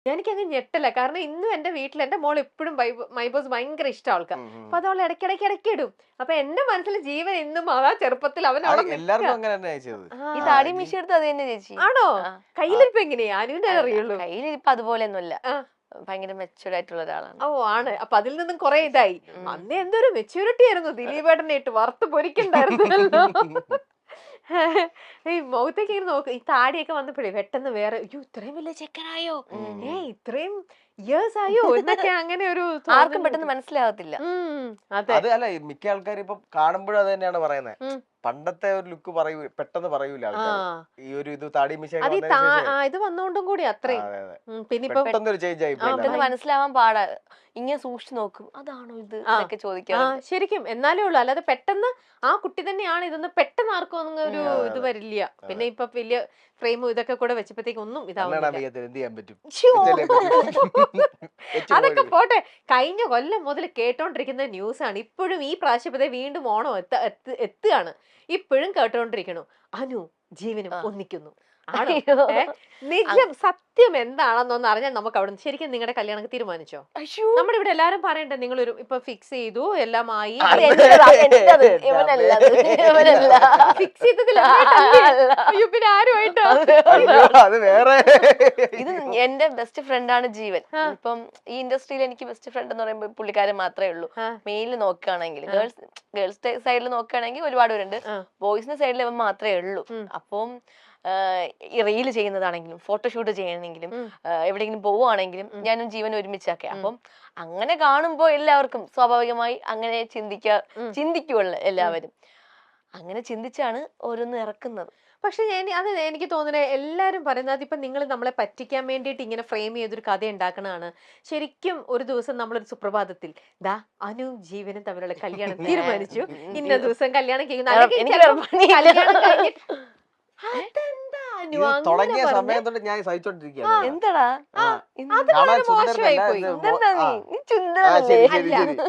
എനിക്കങ്ങ് ഞെട്ടല. കാരണം ഇന്നും എന്റെ വീട്ടിൽ എന്റെ മോൾ എപ്പോഴും മൈബോസ് ഭയങ്കര ഇഷ്ടം ആൾക്ക്. അപ്പൊ അത് അവൾ ഇടയ്ക്കിടയ്ക്ക് ഇടും. അപ്പൊ എന്റെ മനസ്സിൽ ജീവൻ ഇന്നും ആ ചെറുപ്പത്തിൽ അവൻ എല്ലാവർക്കും അങ്ങനെ തന്നെ അയച്ചത്. ഈ താടി മീശ എടുത്ത് അത് തന്നെ ചേച്ചി. ആണോ? കയ്യിലിരിപ്പ് എങ്ങനെയാ? അനുവിന്റെ അറിയുള്ളൂ. കയ്യിലിരിപ്പ് അതുപോലെ ഒന്നുമില്ല, ഭയങ്കര മെച്ചൂർഡ് ആയിട്ടുള്ള ഒരാളാണ്. ഓ ആണ്. അപ്പൊ അതിൽ നിന്നും കുറെ ഇതായി. അന്ന് എന്തൊരു മെച്യൂരിറ്റി ആയിരുന്നു. ദിലീപേട്ടനെ ഇട്ട് വറുത്ത് പൊരിക്കണ്ടായിരുന്നല്ലോ. ഈ മുഖത്തേക്ക് ഇങ്ങനെ നോക്ക്. ഈ താടിയൊക്കെ വന്നപ്പോഴേ പെട്ടെന്ന് വേറെ ഇത്രയും വലിയ ചെക്കനായോ, ഇത്രയും ഇയേഴ്സ് ആയോ എന്നൊക്കെ അങ്ങനെ ഒരു ആർക്കും പെട്ടെന്ന് മനസ്സിലാകത്തില്ല. അത് അല്ല, മിക്ക ആൾക്കാരും ഇപ്പൊ കാണുമ്പോഴും അത് തന്നെയാണ് പറയുന്നത്. പണ്ടത്തെ ഒരു ലുക്ക് പെട്ടെന്ന് പറയൂല ഈ ഒരു ഇത് താടി മിശ ഇത് വന്നോണ്ടും കൂടി അത്രയും. പിന്നെ പെട്ടെന്ന് മനസ്സിലാവാൻ പാടാ. ഇങ്ങനെ സൂക്ഷിച്ചു നോക്കും, അതാണോ ഇത് എന്നൊക്കെ ചോദിക്കാം. ശരിക്കും എന്നാലേ ഉള്ളു. അല്ലാതെ പെട്ടെന്ന് ആ കുട്ടി തന്നെയാണ് ഇതൊന്ന് പെട്ടെന്ന് ആർക്കും ഒന്നും ഒരു ഇത് വരില്ല. പിന്നെ ഇപ്പൊ വലിയ ഫ്രെയിമും ഇതൊക്കെ കൂടെ വെച്ചപ്പോഴത്തേക്ക് ഒന്നും അതൊക്കെ പോട്ടെ. കഴിഞ്ഞ കൊല്ലം മുതൽ കേട്ടോണ്ടിരിക്കുന്ന ന്യൂസ് ആണ്. ഇപ്പോഴും ഈ പ്രാവശ്യത്തെ വീണ്ടും ഓണം എത്തുകയാണ്. ഇപ്പോഴും കേട്ടോണ്ടിരിക്കണു അനു ജീവനും ഒന്നിക്കുന്നു. നിജം സത്യം എന്താണെന്നൊന്ന് അറിഞ്ഞാൽ നമുക്ക് അവിടെ ശരിക്കും നിങ്ങളുടെ കല്യാണം തീരുമാനിച്ചോ? നമ്മുടെ ഇവിടെ എല്ലാരും പറയണ്ടേ നിങ്ങളൊരു ഇപ്പൊ ഫിക്സ് ചെയ്തു എല്ലാമായി. ഫിക്സ് ചെയ്തതില്ല പിന്നെ ആരുമായിട്ടോ? ഇത് എന്റെ ബെസ്റ്റ് ഫ്രണ്ട് ആണ് ജീവൻ. ഇപ്പം ഈ ഇൻഡസ്ട്രിയിൽ എനിക്ക് ബെസ്റ്റ് ഫ്രണ്ട് എന്ന് പറയുമ്പോൾ പുള്ളിക്കാരൻ മാത്രമേ ഉള്ളൂ. മെയിലിൽ നോക്കുകയാണെങ്കിൽ ഗേൾസ് സൈഡിൽ നോക്കുകയാണെങ്കിൽ ഒരുപാട് പേരുണ്ട്. ബോയ്സിന്റെ സൈഡിൽ ഇവൻ മാത്രമേ ഉള്ളൂ. അപ്പം റീല് ചെയ്യുന്നതാണെങ്കിലും ഫോട്ടോഷൂട്ട് ചെയ്യണമെങ്കിലും എവിടെയെങ്കിലും പോവുകയാണെങ്കിലും ഞാനും ജീവൻ ഒരുമിച്ചൊക്കെ. അപ്പം അങ്ങനെ കാണുമ്പോ എല്ലാവർക്കും സ്വാഭാവികമായി അങ്ങനെ ചിന്തിക്കുമല്ലോ എല്ലാവരും. അങ്ങനെ ചിന്തിച്ചാണ് ഓരോന്ന് ഇറക്കുന്നത്. പക്ഷെ എനിക്ക് തോന്നുന്നത് എല്ലാരും പറയുന്നത് ഇപ്പൊ നിങ്ങൾ നമ്മളെ പറ്റിക്കാൻ വേണ്ടിയിട്ട് ഇങ്ങനെ ഫ്രെയിം ചെയ്തൊരു കഥ ഉണ്ടാക്കണതാണ്. ശരിക്കും ഒരു ദിവസം നമ്മളൊരു സുപ്രഭാതത്തിൽ അനുവും ജീവനും തമ്മിലുള്ള കല്യാണം തീരുമാനിച്ചു, ഇന്ന ദിവസം കല്യാണം തുടങ്ങിയ സമയം തൊട്ട് ഞാൻ സഹിച്ചോണ്ടിരിക്കുകയാണ്. എന്താടാ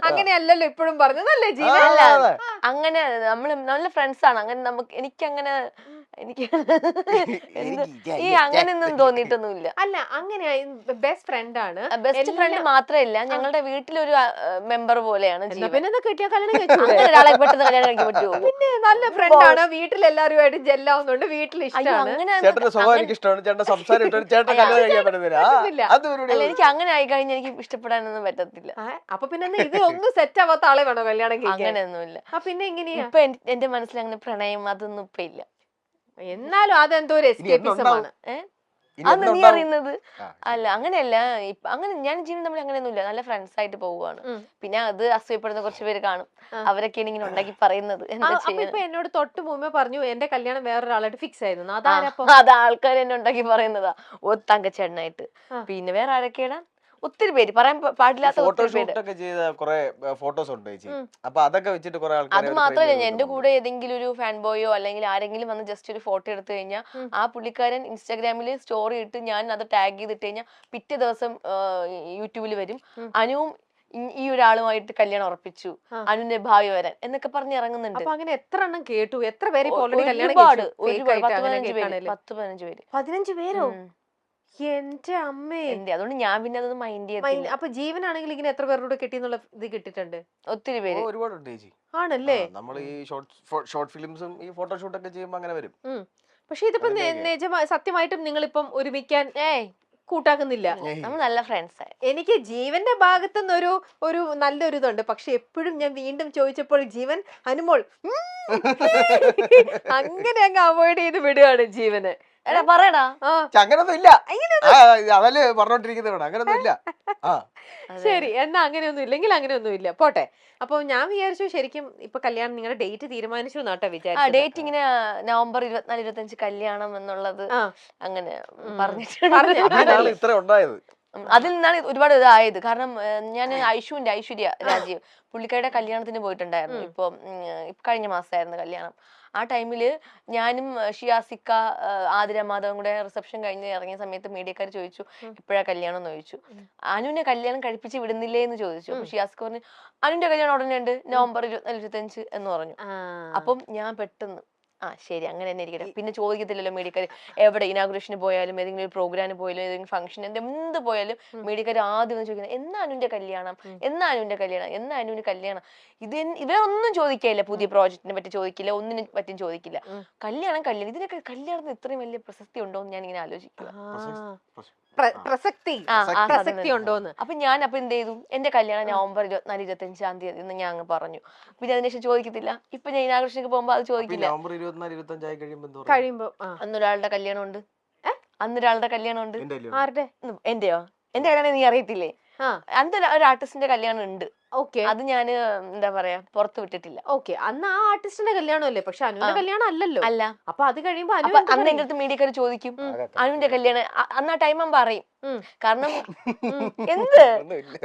അങ്ങനെയല്ലല്ലോ ഇപ്പോഴും പറഞ്ഞതല്ലേ ജീവൻ? അങ്ങനെ നമ്മള് നല്ല ഫ്രണ്ട്സ് ആണ്. അങ്ങനെ എനിക്കങ്ങനെ അങ്ങനെയൊന്നും തോന്നിയിട്ടൊന്നുമില്ല. അല്ല അങ്ങനെ ബെസ്റ്റ് ഫ്രണ്ട് ആണ്. ബെസ്റ്റ് ഫ്രണ്ട് മാത്രമല്ല, ഞങ്ങളുടെ വീട്ടിലൊരു മെമ്പർ പോലെയാണ്. ഒരാളെ പെട്ടെന്ന് കല്യാണം കഴിക്കാൻ പറ്റുമോ? പിന്നെ നല്ല ഫ്രണ്ട് ആണ്. വീട്ടിൽ എല്ലാവരുമായിട്ട് ജെല്ലാവുന്നുണ്ട്. വീട്ടിൽ ഇഷ്ടമാണ്. എനിക്ക് അങ്ങനെ ആയി കഴിഞ്ഞാൽ എനിക്ക് ഇഷ്ടപ്പെടാനൊന്നും പറ്റത്തില്ല. അപ്പൊ പിന്നെ ഇത് ഒന്നും സെറ്റ് ആവാത്ത ആളെ വേണോ കല്യാണം കഴിക്കാൻ? അങ്ങനെയൊന്നുമില്ല. പിന്നെ എങ്ങനെയാ? ഇപ്പൊ എന്റെ മനസ്സിൽ അങ്ങനെ പ്രണയം അതൊന്നും ഇപ്പൊ ഇല്ല. എന്നാലും അതെന്തോ ഒരു എസ്കേപ്പിസമാണ്. അത് നീ അറിയുന്നത് അല്ല. അങ്ങനെയല്ല. അങ്ങനെ ഞാൻ ജീവൻ തമ്മിൽ അങ്ങനെയൊന്നുമില്ല. നല്ല ഫ്രണ്ട്സ് ആയിട്ട് പോവുകയാണ്. പിന്നെ അത് അസൂയപ്പെടുന്ന കുറച്ച് പേര് കാണും. അവരൊക്കെയാണ് ഇങ്ങനെ ഉണ്ടാക്കി പറയുന്നത്. ഇപ്പൊ എന്നോട് തൊട്ട് മുമ്പേ പറഞ്ഞു എന്റെ കല്യാണം വേറൊരാളായിട്ട് ഫിക്സ് ആയിരുന്നു. അത് ആൾക്കാർ എന്നെ ഉണ്ടാക്കി പറയുന്നതാ. തങ്കച്ചേട്ടനായിട്ട്. പിന്നെ വേറെ ആരൊക്കെയാണ്? ഒത്തിരി പേര് പറയാൻ പാടില്ലാത്ത ഫോട്ടോസ് ഉണ്ട്. അപ്പൊ അതൊക്കെ വെച്ചിട്ട് കുറെ ആൾക്കാർ. അത് മാത്രമല്ല, എന്റെ കൂടെ ഏതെങ്കിലും ഒരു ഫാൻ ബോയോ അല്ലെങ്കിൽ ആരെങ്കിലും വന്ന് ജസ്റ്റ് ഒരു ഫോട്ടോ എടുത്തു കഴിഞ്ഞാൽ ആ പുള്ളിക്കാരൻ ഇൻസ്റ്റാഗ്രാമിൽ സ്റ്റോറി ഇട്ട് ഞാൻ അത് ടാഗ് ചെയ്തിട്ട് കഴിഞ്ഞാൽ പിറ്റേ ദിവസം യൂട്യൂബിൽ വരും, അനുവും ഈ ഒരാളുമായിട്ട് കല്യാണം ഉറപ്പിച്ചു, അനുവിന്റെ ഭാവി വരാൻ എന്നൊക്കെ പറഞ്ഞ് ഇറങ്ങുന്നുണ്ട്. അങ്ങനെ എത്ര എണ്ണം കേട്ടു? എത്ര പേര്? ഒരുപാട് 10-15 പേര്. 15 പേരോ? എന്റെ അമ്മേ. അതുകൊണ്ട് ഞാൻ പിന്നെ അതൊന്നും മൈൻഡ് ചെയ്തില്ല. അപ്പൊ ജീവനാണെങ്കിൽ ഇങ്ങനെ എത്ര പേരുടെ കെട്ടിന്നുള്ള ഇത് കിട്ടിയിട്ടുണ്ട്? ഒത്തിരി പേര്. ഒരുപാടുണ്ട് ചേച്ചി. ആണല്ലേ? നമ്മൾ ഈ ഷോർട്ട് ഫിലിംസും ഈ ഫോട്ടോഷൂട്ട് ഒക്കെ ചെയ്യുമ്പോ അങ്ങനെ വരും. പക്ഷെ ഇതിപ്പോ സത്യമായിട്ടും നിങ്ങളിപ്പം ഒരുമിക്കാൻ കൂട്ടാക്കുന്നില്ല. നമ്മൾ നല്ല ഫ്രണ്ട്സ്. എനിക്ക് ജീവന്റെ ഭാഗത്തുനിന്ന് ഒരു നല്ലൊരു ഇതുണ്ട്. പക്ഷെ എപ്പോഴും ഞാൻ വീണ്ടും ചോദിച്ചപ്പോൾ ജീവൻ അനുമോൾ അങ്ങനെ അങ്ങ് അവോയ്ഡ് ചെയ്ത് വിടുകയാണ് ജീവന്. പറയടാ, അങ്ങനൊന്നും ഇല്ല. അതല്ലേ പറഞ്ഞോണ്ടിരിക്കുന്നത്. അങ്ങനൊന്നും ഇല്ല. ശരി, എന്നാ അങ്ങനെയൊന്നും ഇല്ലെങ്കിൽ അങ്ങനെയൊന്നും ഇല്ല, പോട്ടെ. അപ്പൊ ഞാൻ വിചാരിച്ചു ശരിക്കും ഇപ്പൊ കല്യാണം നിങ്ങളുടെ ഡേറ്റ് തീരുമാനിച്ചു എന്നാട്ടോ വിചാരിച്ചു. ഡേറ്റ് ഇങ്ങനെ നവംബർ 24-25 കല്യാണം എന്നുള്ളത് അങ്ങനെ പറഞ്ഞിട്ടുണ്ട്. ഇത്ര ഉണ്ടായത് അതിൽ നിന്നാണ് ഒരുപാട് ഇതായത്. കാരണം ഞാൻ ഐശ്വര്യ രാജീവ് പുള്ളിക്കാരുടെ കല്യാണത്തിന് പോയിട്ടുണ്ടായിരുന്നു. ഇപ്പൊ കഴിഞ്ഞ മാസമായിരുന്നു കല്യാണം. ആ ടൈമില് ഞാനും ഷിയാസിക്ക ആതിരമാധവും കൂടെ റിസപ്ഷൻ കഴിഞ്ഞ് ഇറങ്ങിയ സമയത്ത് മീഡിയക്കാർ ചോദിച്ചു എപ്പോഴാ കല്യാണം എന്ന് ചോദിച്ചു. അനുവിനെ കല്യാണം കഴിപ്പിച്ച് വിടുന്നില്ലേ എന്ന് ചോദിച്ചു. അപ്പൊ ഷിയാസിക്ക പറഞ്ഞു അനുവിന്റെ കല്യാണം ഉടനെ ഉണ്ട്, നവംബർ 24-25 എന്ന് പറഞ്ഞു. അപ്പം ഞാൻ പെട്ടെന്ന് ശരി അങ്ങനെ തന്നെ ഇരിക്കട്ടെ. പിന്നെ ചോദിക്കത്തില്ലല്ലോ മീഡിയക്കാർ എവിടെ ഇനാഗുറേഷന് പോയാലും ഏതെങ്കിലും ഒരു പ്രോഗ്രാമിന് പോയാലും ഏതെങ്കിലും ഫംഗ്ഷൻ എന്ത് പോയാലും മീഡിയക്കാർ ആദ്യം ഒന്ന് ചോദിക്കുന്നത് എന്നാ അനുവിന്റെ കല്യാണം, എന്നാ അനുവിന്റെ കല്യാണം, എന്നാ അനുവിന്റെ കല്യാണം. ഇവരൊന്നും ചോദിക്കില്ല, പുതിയ പ്രോജക്റ്റിനെ പറ്റി ചോദിക്കില്ല, ഒന്നിനെ പറ്റിയും ചോദിക്കില്ല. കല്യാണം കല്യാണം ഇതിനൊക്കെ കല്യാണത്തിന് ഇത്രയും വലിയ പ്രസക്തി ഉണ്ടോ എന്ന് ഞാൻ ഇങ്ങനെ ആലോചിക്കുക. പ്രസക്തി ഉണ്ടോന്ന്. അപ്പൊ എന്ത് ചെയ്തു, എന്റെ കല്യാണം നവംബർ 24, 25 തീയതി എന്ന് ഞാൻ അങ്ങ് പറഞ്ഞു. പിന്നെ അതിനുശേഷം ചോദിക്കത്തില്ല. ഇപ്പൊ ഞാൻ ഇനാഗുറേഷനൊക്കെ പോകുമ്പോ അത് ചോദിക്കില്ല. നവംബർ 24, 25 കഴിയുമ്പോ അന്നൊരാളുടെ കല്യാണം ഉണ്ട്, അന്നൊരാളുടെ കല്യാണം ഉണ്ട്. ആരുടെ? എന്റെയോ? എന്റെ കല്യാണം നീ അറിയത്തില്ലേ? അന്ന് ഒരു ആർട്ടിസ്റ്റിന്റെ കല്യാണം ഉണ്ട്. അത് ഞാൻ എന്താ പറയാ പുറത്ത് വിട്ടിട്ടില്ല. ഓക്കെ, അന്ന് ആ ആർട്ടിസ്റ്റിന്റെ കല്യാണമല്ലേ, പക്ഷെ അനുവിന്റെ കല്യാണം അല്ലല്ലോ. അല്ല. അപ്പൊ അത് കഴിയുമ്പോ അന്ന് എന്റെ അടുത്ത് മീഡിയക്കാർ ചോദിക്കും അനുവിന്റെ കല്യാണം, അന്ന് ആ ടൈം പറയും. കാരണം എന്ത്,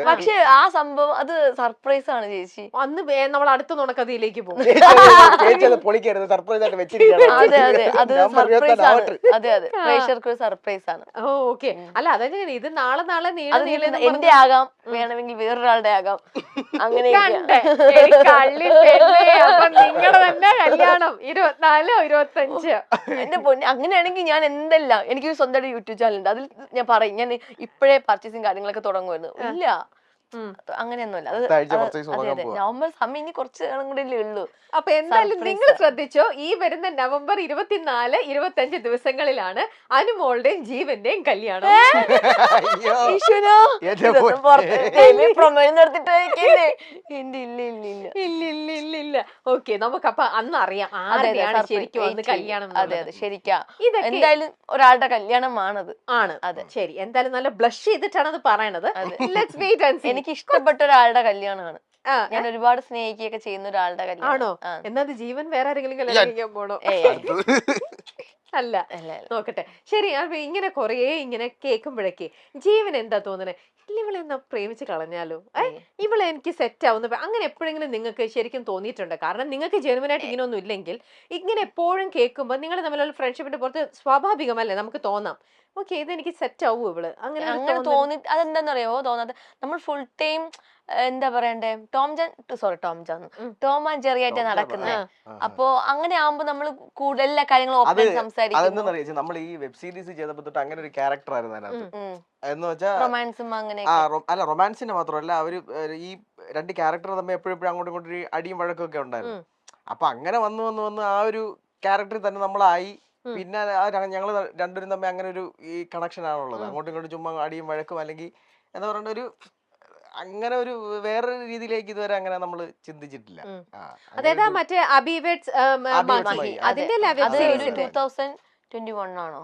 പക്ഷെ ആ സംഭവം അത് സർപ്രൈസ് ആണ് ചേച്ചി. അന്ന് നമ്മൾ അടുത്ത നുണക്കഥയിലേക്ക് പോകും. അതെ അതെ, അത് സർപ്രൈസ് ആണ്. അതെ അതെ, പ്രേക്ഷകർക്ക് ഒരു സർപ്രൈസ് ആണ്. ഓക്കെ, അല്ല അതെ, ഇത് നാളെ എന്റെ ആകാം, വേണമെങ്കിൽ വേറൊരാളുടെ ആകാം. അങ്ങനെ നിങ്ങളുടെ തന്നെ കല്യാണം 24, 25. എന്റെ പൊന്നെ, അങ്ങനെയാണെങ്കിൽ ഞാൻ എന്തെല്ലാം, എനിക്കൊരു സ്വന്തമായിട്ട് യൂട്യൂബ് ചാനൽ ഉണ്ട്. അതിൽ ഞാൻ പറയും ഞാൻ ഇപ്പോഴേ പർച്ചേസിങ് കാര്യങ്ങളൊക്കെ തുടങ്ങുമായിരുന്നു. ഇല്ല, അങ്ങനെയൊന്നുമല്ല. നവംബർ സമയം ഇനി കുറച്ച് കൂടെ ഉള്ളൂ. അപ്പൊ എന്തായാലും നിങ്ങൾ ശ്രദ്ധിച്ചോ, ഈ വരുന്ന നവംബർ 24, 25 ദിവസങ്ങളിലാണ് അനുമോളുടെയും ജീവന്റെയും കല്യാണം. ഇല്ല. ഓക്കെ, നമുക്കപ്പൊ അന്ന് അറിയാം ആരെയാണ് ശരിക്കും അന്ന് കല്യാണം. അതെ അതെ, ശരിക്കാ. എന്തായാലും ഒരാളുടെ കല്യാണമാണത്. ആണ്. അതെ, ശരി. എന്തായാലും നല്ല ബ്ലഷ് ചെയ്തിട്ടാണ് അത് പറയണത്. എനിക്ക് ഇഷ്ടപ്പെട്ട ഒരാളുടെ കല്യാണമാണ്. ഞാൻ ഒരുപാട് സ്നേഹിക്കുകയൊക്കെ ചെയ്യുന്ന ഒരാളുടെ കല്യാണം. ആണോ? എന്നാ ജീവൻ വേറെ ആരെങ്കിലും കല്യാണം കഴിക്കാൻ പോണോ? അല്ല, നോക്കട്ടെ. ശരി, അപ്പൊ ഇങ്ങനെ കൊറേ ഇങ്ങനെ കേൾക്കുമ്പോഴേക്ക് ജീവൻ എന്താ തോന്നണേ, ഇവളെ എന്നാ പ്രേമിച്ച് കളഞ്ഞാലോ, ഇവളെ എനിക്ക് സെറ്റ് ആവുന്ന അങ്ങനെ എപ്പോഴെങ്കിലും നിങ്ങൾക്ക് ശരിക്കും തോന്നിയിട്ടുണ്ട്? കാരണം നിങ്ങൾക്ക് ജെനുവനായിട്ട് ഇങ്ങനെ ഒന്നും ഇല്ലെങ്കിൽ ഇങ്ങനെ എപ്പോഴും കേൾക്കുമ്പോൾ നിങ്ങൾ തമ്മിലുള്ള ഫ്രണ്ട്ഷിപ്പിന്റെ പുറത്ത് സ്വാഭാവികമല്ലേ നമുക്ക് തോന്നാം, ഓക്കെ ഇതെനിക്ക് സെറ്റ് ആവൂ ഇവള്, അങ്ങനെ തോന്നി. അതെന്താന്നറിയാവോ തോന്നാതെ, നമ്മൾ ഫുൾ ടൈം എന്താ പറയണ്ടേ, ടോം ആൻഡ് ജെറി ആയിട്ട് നടക്കുന്നത്. അപ്പൊ അങ്ങനെ ആവുമ്പോ നമ്മൾ കൂടുതൽ എല്ലാ കാര്യങ്ങളും ഓപ്പൺ സംസാരിക്കും. നമ്മൾ ഈ വെബ് സീരീസ് ചെയ്തപ്പോ തൊട്ട് അങ്ങനെ ഒരു ക്യാരക്ടർ ആയിരുന്നു അതിനകത്ത്. എന്ന് വെച്ചാൽ റൊമാൻസും അങ്ങനെ അല്ല, റൊമാൻസിന് മാത്രമല്ല, അവര് ഈ രണ്ട് ക്യാരക്ടർ തമ്മിൽ എപ്പോഴും അങ്ങോട്ടും ഇങ്ങോട്ടും അടിയും വഴക്കൊക്കെ ഉണ്ടായിരുന്നു. അപ്പൊ അങ്ങനെ വന്ന് ആ ഒരു ക്യാരക്ടറിൽ തന്നെ നമ്മളായി. പിന്നെ ഞങ്ങൾ രണ്ടുപേരും തമ്മിൽ അങ്ങനെ ഒരു ഈ കണക്ഷൻ ആണുള്ളത്. അങ്ങോട്ടും ഇങ്ങോട്ടും ചുമ്മാ അടിയും വഴക്കും അല്ലെങ്കിൽ എന്താ പറയണ്ട ഒരു അങ്ങനെ ഒരു വേറൊരു രീതിയിലേക്ക് ഇതുവരെ അങ്ങനെ നമ്മൾ ചിന്തിച്ചിട്ടില്ല. അതായത് മറ്റേ അബിവേഡ്സ് അതിന്റെ 2021 ആണോ?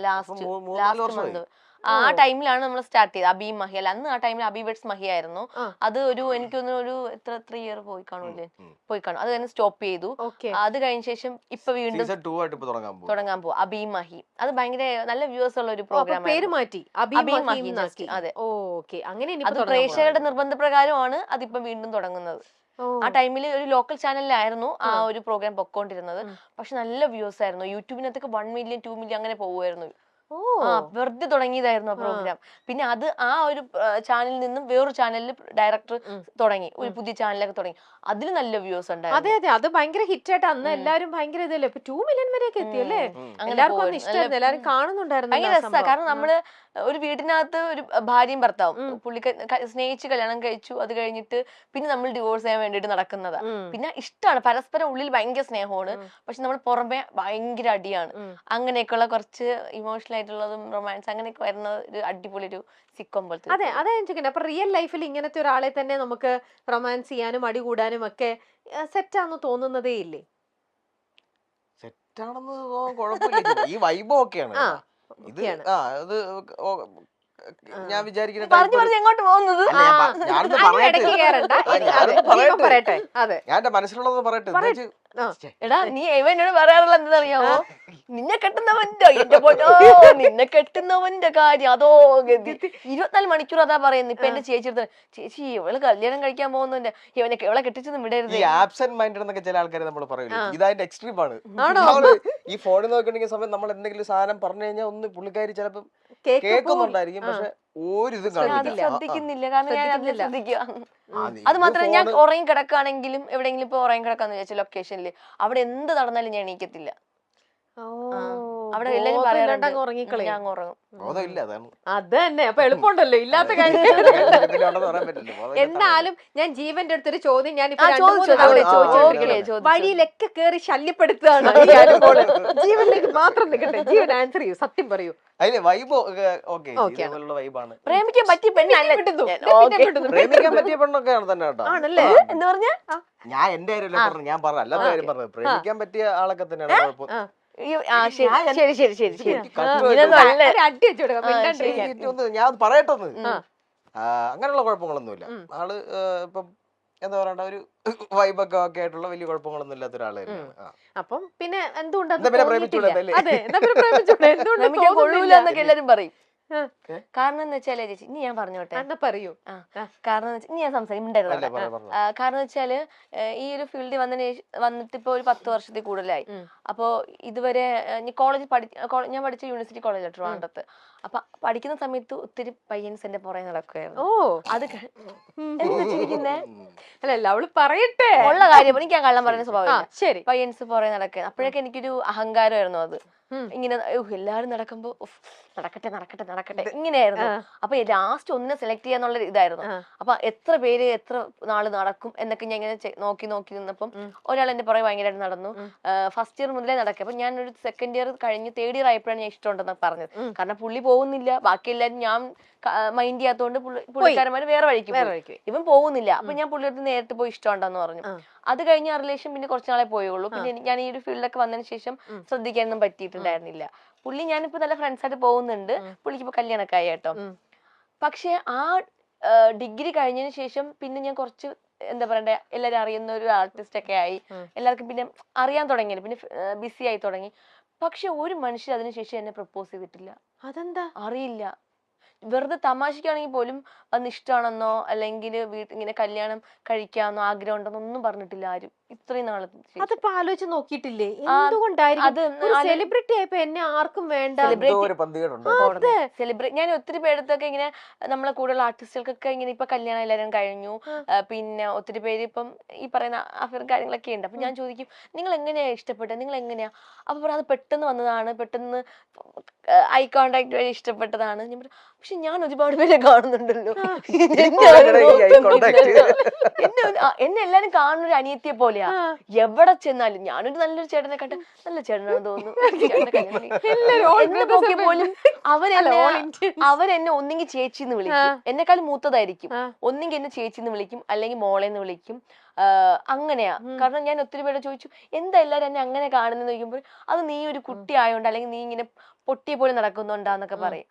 ലാസ്റ്റ് ആ ടൈമിലാണ് നമ്മൾ സ്റ്റാർട്ട് ചെയ്തത്. അബി മഹി അല്ല, അന്ന് ആ ടൈമിൽ അബിവേഡ്സ് മഹി ആയിരുന്നു. അത് ഒരു എനിക്കൊന്നും ഒരു എത്ര ഇയർ പോയി കാണൂലേ, അത് തന്നെ സ്റ്റോപ്പ് ചെയ്തു. അത് കഴിഞ്ഞ ശേഷം ഇപ്പൊ വീണ്ടും തുടങ്ങാൻ പോകും അബി മഹി. അത് ഭയങ്കര നല്ല വ്യൂവേഴ്സ് ഉള്ള ഒരു പ്രോഗ്രാം. പേര് മാറ്റി അബി മഹി. അതെ, അത് പ്രേക്ഷകരുടെ നിർബന്ധപ്രകാരമാണ് അതിപ്പോ വീണ്ടും തുടങ്ങുന്നത്. ആ ടൈമിൽ ഒരു ലോക്കൽ ചാനലിലായിരുന്നു ആ ഒരു പ്രോഗ്രാം പൊക്കോണ്ടിരുന്നത്. പക്ഷെ നല്ല വ്യൂസ് ആയിരുന്നു. യൂട്യൂബിനകത്തൊക്കെ 1 മില്യൺ 2 മില്യൺ അങ്ങനെ പോകുമായിരുന്നു. വെറുതെ തുടങ്ങിയതായിരുന്നു ആ പ്രോഗ്രാം. പിന്നെ അത് ആ ഒരു ചാനലിൽ നിന്നും വേറൊരു ചാനലിൽ ഡയറക്ടർ തുടങ്ങി, ഒരു പുതിയ ചാനലൊക്കെ തുടങ്ങി. അതിൽ നല്ല വ്യൂസ് ഉണ്ടായിരുന്നു. അതെ അതെ, അത് ഭയങ്കര ഹിറ്റ് ആയിട്ട് അന്ന് എല്ലാരും ഭയങ്കര ഇതല്ലേ, 2 മില്യൺ വരെയൊക്കെ എത്തിയല്ലേ. എല്ലാവർക്കും ഇഷ്ടമായിരുന്നു, എല്ലാരും കാണുന്നുണ്ടായിരുന്നു. ഭയങ്കര രസമാണ്. കാരണം നമ്മള് ഒരു വീടിനകത്ത് ഒരു ഭാര്യയും ഭർത്താവും സ്നേഹിച്ച് കല്യാണം കഴിച്ചു. അത് കഴിഞ്ഞിട്ട് പിന്നെ നമ്മൾ ഡിവോഴ്സ് ചെയ്യാൻ വേണ്ടിട്ട് നടക്കുന്നതാ. പിന്നെ ഇഷ്ടമാണ്, പരസ്പരം ഉള്ളിൽ ഭയങ്കര സ്നേഹമാണ്, പക്ഷെ നമ്മൾ പുറമെ ഭയങ്കര അടിയാണ്. അങ്ങനെയൊക്കെയുള്ള കുറച്ച് ഇമോഷണൽ ആയിട്ടുള്ളതും റൊമാൻസ് അങ്ങനെയൊക്കെ വരുന്ന ഒരു അടിപൊളി ഒരു സിക്കോം പോലത്തെ. അതെ, അതാ ഞാൻ ചോദിക്കുന്നത്. അപ്പൊ റിയൽ ലൈഫിൽ ഇങ്ങനത്തെ ഒരാളെ തന്നെ നമുക്ക് റൊമാൻസ് ചെയ്യാനും അടി കൂടാനും ഒക്കെ സെറ്റാന്ന് തോന്നുന്നതേ ഇല്ലേ? സെറ്റാണെന്ന് കുഴപ്പമില്ല, ഈ വൈബ് ഒക്കെയാണ്. ഇത് അത് ഞാൻ വിചാരിക്കുന്ന എങ്ങോട്ട് പോകുന്നത്, ഞാൻ എന്റെ മനസ്സിലുള്ളത് പറയട്ടെ. എടാ നീ എന്നോട് പറയാറുള്ള എന്താറിയാമോ, നിന്നെ കെട്ടുന്നവന്റെ എന്റെ പൊന്നോ, നിന്നെ കെട്ടുന്നവന്റെ കാര്യം അതോ ഗതി. 24 മണിക്കൂർ അതാ പറയുന്നത്. ഇപ്പൊ എന്റെ ചേച്ചി ചേച്ചി ഇവള് കല്യാണം കഴിക്കാൻ പോകുന്നുണ്ട്, ഇവളെ കെട്ടിച്ചൊന്നും വിടരുത്. ഈ ആബ്സെന്റ് മൈൻഡ് എന്നൊക്കെ ചില ആൾക്കാർ നമ്മൾ പറയില്ല, ഇതതിന്റെ എക്സ്ട്രീം ആണ്. ഈ ഫോണിൽ നോക്കണെങ്കിൽ സമയം നമ്മൾ എന്തെങ്കിലും സാധനം പറഞ്ഞു കഴിഞ്ഞാൽ ഒന്ന് പുള്ളിക്കാരി ചിലപ്പം കേൾക്കുന്നുണ്ടായിരിക്കും, പക്ഷെ ഒരിതും അത് കാണില്ല. ശ്രദ്ധിക്കുന്നില്ല, കാരണം ഞാൻ അതിൽ ശ്രദ്ധിക്കുക. നീ അത് മാത്രമല്ല, ഞാൻ phone- ഉറങ്ങി കിടക്കുകയാണെങ്കിലും എവിടെയെങ്കിലും ഇപ്പൊ ഉറങ്ങി കിടക്കാന്ന് വിചാരിച്ച ലൊക്കേഷനിൽ അവിടെ എന്ത് നടന്നാലും ഞാൻ എണീക്കത്തില്ല. അവിടെ എല്ലാരും പറയാറുണ്ട് ഉറങ്ങിക്കളയും. ഞാൻ ഉറങ്ങും. ബോധമില്ല, അതാണ്. അത് തന്നെ, അപ്പൊ എളുപ്പമുണ്ടല്ലോ, ഇല്ലാത്ത കാര്യം. ഇതിലുണ്ടെന്ന് പറയാൻ പറ്റില്ല. ബോധം ഇല്ലാത്ത എന്നാലും ഞാൻ ജീവന്റെ അടുത്തൊരു ചോദ്യം ഞാൻ ആ, ചോദിച്ചോ, ചോദിച്ചോ. വഴിയിലൊക്കെ കേറി ശല്യപ്പെടുത്തുകയാണ് ഈ അനുമോള്. ജീവനിലേക്ക് മാത്രം നിൽക്കട്ടെ, ജീവൻ ആൻസർ ചെയ്യൂ, സത്യം പറയൂ. അതിന് വൈബ് ഓക്കെ, Okay. ഇതുപോലുള്ള വൈബാണ്. പ്രേമിക്കാൻ പറ്റിയ പെണ്ണല്ല. വിടുന്നു. ഓക്കേ. പിന്നെ വിടുന്നു. പ്രേമിക്കാൻ പറ്റിയ പെണ്ണൊക്കെയാണ് തന്നെ കേട്ടോ. ആണല്ലേ? എന്ന് പറഞ്ഞ ഞാൻ എന്റെ കാര്യമല്ല പറഞ്ഞു, ഞാൻ പറഞ്ഞു അല്ലാത്ത കാര്യം പറഞ്ഞത്. പ്രേമിക്കാൻ പറ്റിയ ആളൊക്കെ തന്നെയാണ് കുഴപ്പം. ശരി ശരി ശരി ശരി. കച്ചു ഇതിനൊന്നും അല്ല. ഒരു അടി വെച്ചു കൊടുക്കാം, മിണ്ടാണ്ടിരിക്കാൻ. ഒന്ന് ഞാൻ പറയട്ടെന്ന്. അങ്ങനെയുള്ള കുഴപ്പങ്ങളൊന്നുമില്ല. ആള് ഇപ്പം എന്താ പറയണ്ട, ഒരു വൈബൊക്കെ ഒക്കെ ആയിട്ടുള്ള വലിയ കുഴപ്പങ്ങളൊന്നും ഇല്ലാത്ത ഒരാള് തന്നെയാണ്. അപ്പം പിന്നെ എന്തുകൊണ്ട് എന്താ പിന്നെ പ്രേമിച്ചൂടെ അതല്ലേ? അതെ, എന്നാ പിന്നെ പ്രേമിച്ചൂടെ? എന്തുകൊണ്ട് പ്രേമിക്കാൻ കൊള്ളൂല തോന്നുന്നില്ല? എന്നൊക്കെ എല്ലാരും പറയും. ആ. കാരണം എന്ന് വെച്ചാലേ ചേച്ചി, ഇനി ഞാൻ പറഞ്ഞോട്ടെ. എന്നാ പറയൂ. കാരണം എന്ന് വെച്ചാൽ ഇനി ഞാൻ സംസാരിക്കണ്ടായിരുന്നു. അല്ലേ, പറഞ്ഞോ. കാരണം വെച്ചാല് ഈ ഒരു ഫീൽഡിൽ വന്നിട്ട് ഇപ്പൊ ഒരു 10 വർഷത്തിൽ കൂടുതലായി. അപ്പോ ഇതുവരെ ഞാൻ പഠിച്ച യൂണിവേഴ്സിറ്റി കോളേജ് ട്രിവാൻഡ്രത്ത്. അപ്പൊ പഠിക്കുന്ന സമയത്ത് ഒത്തിരി പയ്യൻസ് എന്റെ പുറകെ നടക്കുകയായിരുന്നു. അത് ചിരിക്കുന്നേ അല്ലല്ല, അവള് പറയട്ടെ ഉള്ള കാര്യം. എനിക്ക് ഞാൻ കള്ളം പറയുന്ന സ്വഭാവം. ശരി. പയ്യൻസ് പുറകെ നടക്കുക. അപ്പോഴൊക്കെ എനിക്കൊരു അഹങ്കാരമായിരുന്നു അത്. ഇങ്ങനെ എല്ലാരും നടക്കുമ്പോ നടക്കട്ടെ നടക്കട്ടെ നടക്കട്ടെ ഇങ്ങനെയായിരുന്നു. അപ്പൊ ലാസ്റ്റ് ഒന്നിനെ സെലക്ട് ചെയ്യാന്നുള്ള ഇതായിരുന്നു. അപ്പൊ എത്ര പേര് എത്ര നാള് നടക്കും എന്നൊക്കെ ഞാൻ ഇങ്ങനെ നോക്കി നിന്നപ്പം ഒരാൾ എന്റെ പുറകെ ഭയങ്കരമായിട്ട് നടന്നു. ഫസ്റ്റ് ഇയർ മുതലേ നടക്കുക. അപ്പൊ ഞാൻ ഒരു സെക്കൻഡ് ഇയർ കഴിഞ്ഞ് തേർഡ് ഇയർ ആയപ്പോഴാണ് ഞാൻ ഇഷ്ടമുണ്ടെന്ന് പറഞ്ഞത്. കാരണം പുള്ളി പോകുന്നില്ല, ബാക്കി എല്ലാരും ഞാൻ മൈൻഡ് ചെയ്യാത്തോണ്ട് പുള്ളിക്കാരന്മാര് വേറെ വഴിക്ക് പോയി. ഇവൻ പോകുന്നില്ല. അപ്പൊ ഞാൻ പുള്ളിയുടെ നേരിട്ട് പോയി ഇഷ്ടമുണ്ടെന്ന് പറഞ്ഞു. അത് കഴിഞ്ഞ ആ റിലേഷൻ പിന്നെ കുറച്ച് നാളെ പോയുള്ളൂ. പിന്നെ ഞാൻ ഈ ഒരു ഫീൽഡൊക്കെ വന്നതിന് ശേഷം ശ്രദ്ധിക്കാനൊന്നും പറ്റിയിട്ടുണ്ടായിരുന്നില്ല. പുള്ളി ഞാനിപ്പോ നല്ല ഫ്രണ്ട്സ് ആയിട്ട് പോകുന്നുണ്ട്. പുള്ളിക്ക് ഇപ്പൊ കല്യാണമൊക്കെ ആയി കേട്ടോ. പക്ഷെ ആ ഡിഗ്രി കഴിഞ്ഞതിന് ശേഷം പിന്നെ ഞാൻ കുറച്ച് എന്താ പറയണ്ടേ, എല്ലാരും അറിയുന്ന ഒരു ആർട്ടിസ്റ്റ് ഒക്കെ ആയി. എല്ലാവർക്കും പിന്നെ അറിയാൻ തുടങ്ങി, പിന്നെ ബിസി ആയി തുടങ്ങി. പക്ഷെ ഒരു മനുഷ്യർ അതിനുശേഷം എന്നെ പ്രപ്പോസ് ചെയ്തിട്ടില്ല. അതെന്താ അറിയില്ല. വെറുതെ തമാശക്കാണെങ്കിൽ പോലും അന്ന് ഇഷ്ടമാണെന്നോ അല്ലെങ്കിൽ ഇങ്ങനെ കല്യാണം കഴിക്കാന്നോ ആഗ്രഹം ഉണ്ടെന്നോ ഒന്നും പറഞ്ഞിട്ടില്ല ആരും ഇത്രയും നാളെ. അതിപ്പോ ആലോചിച്ച് നോക്കിയിട്ടില്ലേ, എന്തുകൊണ്ടായിരിക്കും? സെലിബ്രിറ്റി ആയപ്പോ എന്നെ ആർക്കും വേണ്ട. സെലിബ്രേറ്റ് ഞാൻ ഒത്തിരി പേരത്തൊക്കെ ഇങ്ങനെ നമ്മളെ കൂടെയുള്ള ആർട്ടിസ്റ്റുകൾക്കൊക്കെ ഇങ്ങനെ ഇപ്പൊ കല്യാണം എല്ലാവരും കഴിഞ്ഞു. പിന്നെ ഒത്തിരി പേര് ഇപ്പം ഈ പറയുന്ന അഫയർ കാര്യങ്ങളൊക്കെ ഉണ്ട്. അപ്പൊ ഞാൻ ചോദിക്കും, നിങ്ങൾ എങ്ങനെയാ ഇഷ്ടപ്പെട്ടത്, നിങ്ങൾ എങ്ങനെയാ? അപ്പൊ അത് പെട്ടെന്ന് വന്നതാണ്, പെട്ടെന്ന് ഐ കോണ്ടാക്ട് വഴി ഇഷ്ടപ്പെട്ടതാണ്. ഞാൻ പറഞ്ഞു, പക്ഷെ ഞാൻ ഒരുപാട് പേരെ കാണുന്നുണ്ടല്ലോ, എന്നെ എല്ലാരും കാണുന്ന ഒരു അനിയത്തിയെ പോലെയാ. എവിടെ ചെന്നാലും ഞാനൊരു നല്ലൊരു ചേട്ടനെ കണ്ട് നല്ല ചേട്ടനാണെന്ന് തോന്നുന്നു. എന്നെ നോക്കിയ പോലും അവരെന്നെ ഒന്നെങ്കിൽ ചേച്ചിന്ന് വിളിക്കും, എന്നെക്കാളും മൂത്തതായിരിക്കും, ഒന്നെങ്കിൽ എന്നെ ചേച്ചിന്ന് വിളിക്കും, അല്ലെങ്കിൽ മോളെന്ന് വിളിക്കും. അങ്ങനെയാ. കാരണം ഞാൻ ഒത്തിരി പേരെ ചോദിച്ചു, എന്താ എല്ലാരും എന്നെ അങ്ങനെ കാണുന്നെന്ന് ചോദിക്കുമ്പോൾ, അത് നീ ഒരു കുട്ടി ആയോണ്ട് അല്ലെങ്കിൽ നീ ഇങ്ങനെ പൊട്ടിയെ പോലെ നടക്കുന്നുണ്ടാന്നൊക്കെ പറയും.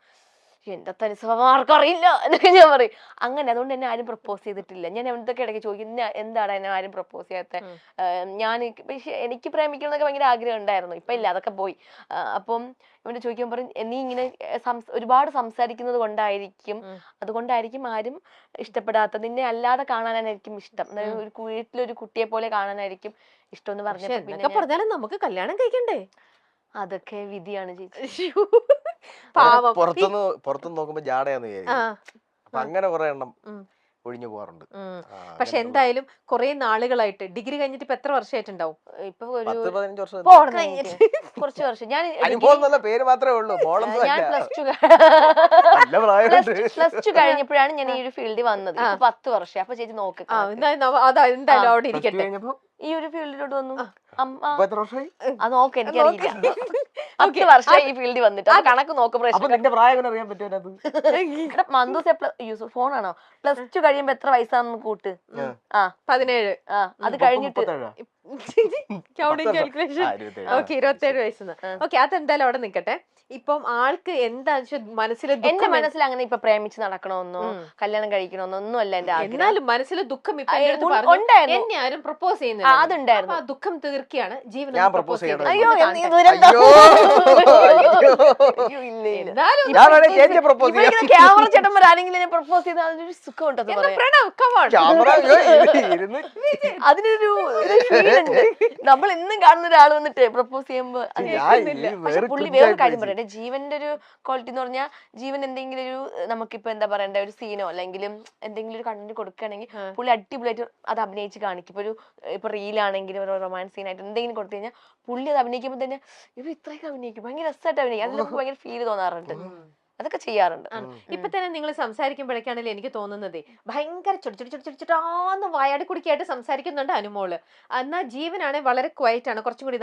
എന്റെ തനി സ്വഭാവം ആർക്കും അറിയില്ല എന്നൊക്കെ ഞാൻ പറയും. അങ്ങനെ അതുകൊണ്ട് എന്നെ ആരും പ്രപ്പോസ് ചെയ്തിട്ടില്ല. ഞാൻ എന്തൊക്കെ ഇടയ്ക്ക് ചോദിക്കും, എന്താണ് എന്നെ ആരും പ്രപ്പോസ് ചെയ്യാത്ത? ഞാൻ എനിക്ക് പ്രേമിക്കണം എന്നൊക്കെ ഭയങ്കര ആഗ്രഹം ഉണ്ടായിരുന്നു. ഇപ്പൊ ഇല്ല, അതൊക്കെ പോയി. അപ്പം ഇവന്റെ ചോദിക്കാൻ പറയും, നീ ഇങ്ങനെ ഒരുപാട് സംസാരിക്കുന്നത് കൊണ്ടായിരിക്കും, അതുകൊണ്ടായിരിക്കും ആരും ഇഷ്ടപ്പെടാത്ത. നിന്നെ അല്ലാതെ കാണാനായിരിക്കും ഇഷ്ടം, ഒരു വീട്ടിലൊരു കുട്ടിയെ പോലെ കാണാനായിരിക്കും ഇഷ്ടം എന്ന് പറഞ്ഞപ്പോ പറഞ്ഞാലും നമുക്ക് കല്യാണം കഴിക്കണ്ടേ? അതൊക്കെ വിധിയാണ് ചേച്ചി. പുറത്തുനിന്ന് നോക്കുമ്പോ ജാടയാന്ന് വിചാരിക്കും. അപ്പൊ അങ്ങനെ കുറെ എണ്ണം ഒഴിഞ്ഞു പോകാറുണ്ട്. പക്ഷെ എന്തായാലും കുറെ നാളുകളായിട്ട്, ഡിഗ്രി കഴിഞ്ഞിട്ട് ഇപ്പൊ എത്ര വർഷമായിട്ടുണ്ടാവും? ഇപ്പൊ 10-15 വർഷം. കുറച്ച് വർഷം. ഞാൻ പേര് മാത്രമേ ഉള്ളൂ. ഞാൻ പ്ലസ് ടു കഴിഞ്ഞപ്പോഴാണ് ഞാൻ ഈ ഒരു ഫീൽഡിൽ വന്നത്. 10 വർഷം. അപ്പൊ ചേച്ചി നോക്ക്, എന്തായാലും അവിടെ ഇരിക്കട്ടെ. ഈ ഒരു ഫീൽഡിലോട്ട് വന്നു. അത് നോക്ക്, എനിക്കറിയില്ല. 10 വർഷമായി ഈ ഫീൽഡിൽ വന്നിട്ട്. അത് കണക്ക് നോക്കുമ്പോ ഫോണാണോ? പ്ലസ് ടു കഴിയുമ്പോ എത്ര വയസ്സാണെന്ന് കൂട്ട്. 17. അത് കഴിഞ്ഞിട്ട് 27 വയസ്സെന്ന്. ഓക്കെ, അതെന്തായാലും അവിടെ നിക്കട്ടെ. ഇപ്പം ആൾക്ക് എന്താ മനസ്സിൽ, എന്റെ മനസ്സിൽ അങ്ങനെ ഇപ്പൊ പ്രേമിച്ച് നടക്കണമെന്നോ കല്യാണം കഴിക്കണമെന്നോ ഒന്നും അല്ല എന്റെ ആഗ്രഹം. എന്നാലും മനസ്സിൽ ദുഃഖം ഉണ്ടായിരുന്നു. എന്നെ ആരും പ്രപ്പോസ് ചെയ്യുന്നില്ല. അതുണ്ടായിരുന്നു. ആ ദുഃഖം തീർക്കുകയാണ് ജീവൻ. അയ്യോ ക്യാമറ ചേട്ടന്മാർ ആരെങ്കിലും എന്നെ പ്രപ്പോസ് ചെയ്താൽ അതൊരു സുഖം ഉണ്ടെന്ന് പറയാം. അതിനൊരു ഫീൽ ഉണ്ട്. നമ്മൾ ഇന്നും കാണുന്ന ഒരാൾ വന്നിട്ട് പ്രപ്പോസ് ചെയ്യുമ്പോ അത് പക്ഷെ പുള്ളി വേറൊരു കാര്യം പറയട്ടെ, ജീവന്റെ ഒരു ക്വാളിറ്റി എന്ന് പറഞ്ഞാൽ ജീവൻ എന്തെങ്കിലും ഒരു നമുക്കിപ്പോ എന്താ പറയണ്ട ഒരു സീനോ അല്ലെങ്കിൽ എന്തെങ്കിലും ഒരു കണ്ടന്റ് കൊടുക്കുകയാണെങ്കിൽ പുള്ളി അടിപൊളിയായിട്ട് അത് അഭിനയിച്ച് കാണിക്കും. ഇപ്പൊ റീലാണെങ്കിലും ഒരു റൊമാൻസ് സീനായിട്ട് എന്തെങ്കിലും കൊടുത്തു കഴിഞ്ഞാൽ പുള്ളി അത് അഭിനയിക്കുമ്പോൾ തന്നെ ഇവ ഇത്രയൊക്കെ അഭിനയിക്കും, ഭയങ്കര രസമായിട്ട് അഭിനയിക്കും. അത് നമുക്ക് ഭയങ്കര ഫീൽ തോന്നാറുണ്ട്. അതൊക്കെ ചെയ്യാറുണ്ട്. ഇപ്പൊ തന്നെ നിങ്ങൾ സംസാരിക്കുമ്പോഴേക്കാണല്ലോ എനിക്ക് തോന്നുന്നത് ഭയങ്കര ചുടിച്ചുടാന്ന് വായാടി കുടിക്കായിട്ട് സംസാരിക്കുന്നുണ്ട് അനുമോള്. എന്നാ ജീവനാണ് വളരെ ക്വയറ്റ് ആണ്, കുറച്ചും കൂടി.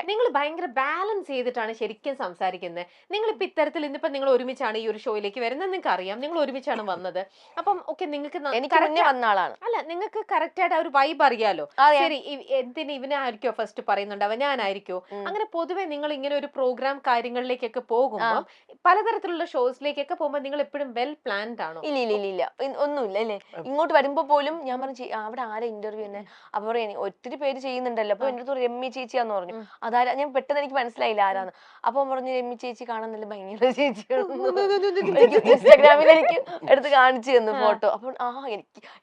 നിങ്ങൾ ഭയങ്കര ബാലൻസ് ചെയ്തിട്ടാണ് ശരിക്കും സംസാരിക്കുന്നത്. നിങ്ങൾ ഇപ്പൊ ഇത്തരത്തിൽ ഇന്നിപ്പോ നിങ്ങൾ ഒരുമിച്ചാണ് ഈ ഒരു ഷോയിലേക്ക് വരുന്നത്, നിങ്ങൾക്ക് അറിയാം, നിങ്ങൾ ഒരുമിച്ചാണ് വന്നത്. അപ്പം ഓക്കെ, നിങ്ങൾക്ക് വന്ന ആളാണ്, അല്ല നിങ്ങൾക്ക് കറക്റ്റ് ആയിട്ട് ആ ഒരു വൈബ് അറിയാലോ. ശരി, എന്തിന് ഇവനായിരിക്കോ ഫസ്റ്റ് പറയുന്നുണ്ടാവുക, ഞാനായിരിക്കോ? അങ്ങനെ പൊതുവെ നിങ്ങൾ ഇങ്ങനെ ഒരു പ്രോഗ്രാം കാര്യങ്ങളിലേക്കൊക്കെ പോകുമ്പോൾ പലതരത്തിലുള്ള ഷോസിലേക്കൊക്കെ പോകുമ്പോൾ നിങ്ങൾ എപ്പോഴും വെൽ പ്ലാൻഡ് ആണോ? ഇല്ല ഒന്നുമില്ല അല്ലേ. ഇങ്ങോട്ട് വരുമ്പോ പോലും ഞാൻ പറഞ്ഞു അവിടെ ആരാ ഇന്റർവ്യൂ തന്നെ, അപ്പൊ ഒത്തിരി പേര് ചെയ്യുന്നുണ്ടല്ലോ. അപ്പൊ എന്റെ അടുത്ത് രമ്യ ചേച്ചിയാന്ന് പറഞ്ഞു. അതാരാ, ഞാൻ പെട്ടെന്ന് എനിക്ക് മനസ്സിലായില്ല ആരാന്ന്. അപ്പൊ പറഞ്ഞു രമ്യ ചേച്ചി കാണാൻ നല്ല ഭയങ്കര ചേച്ചിയാണ്. ഇൻസ്റ്റാഗ്രാമിൽ എനിക്ക് എടുത്ത് കാണിച്ചു തന്നു ഫോട്ടോ. അപ്പൊ